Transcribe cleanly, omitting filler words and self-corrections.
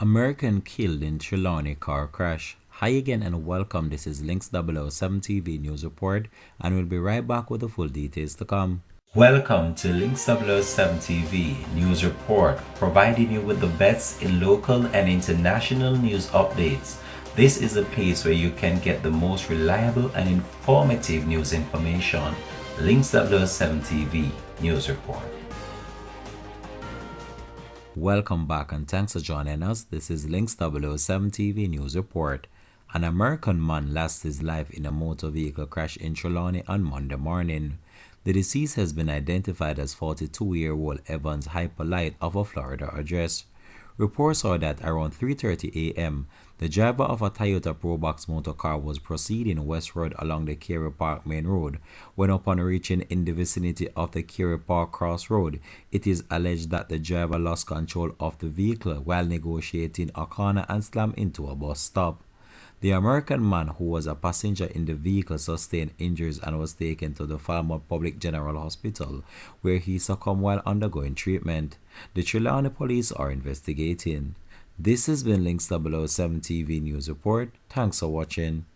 American killed in Trelawny Car Crash. Hi again and welcome. This is Links 007 TV News Report, and we'll be right back with the full details to come. Welcome to Links 007 TV News Report, providing you with the best in local and international news updates. This is a place where you can get the most reliable and informative news information. Links 007 TV News Report. Welcome back and thanks for joining us. This is Links 007 TV News Report. An American man lost his life in a motor vehicle crash in Trelawny on Monday morning. The deceased has been identified as 42-year-old Evans Hypolite of a Florida address. Reports are that around 3:30 a.m., the driver of a Toyota Probox motor car was proceeding westward along the Carey Park Main Road when, upon reaching in the vicinity of the Carey Park Crossroad, it is alleged that the driver lost control of the vehicle while negotiating a corner and slammed into a bus stop. The American man, who was a passenger in the vehicle, sustained injuries and was taken to the Falmouth Public General Hospital, where he succumbed while undergoing treatment. The Trelawny police are investigating. This has been Links 007 TV News Report. Thanks for watching.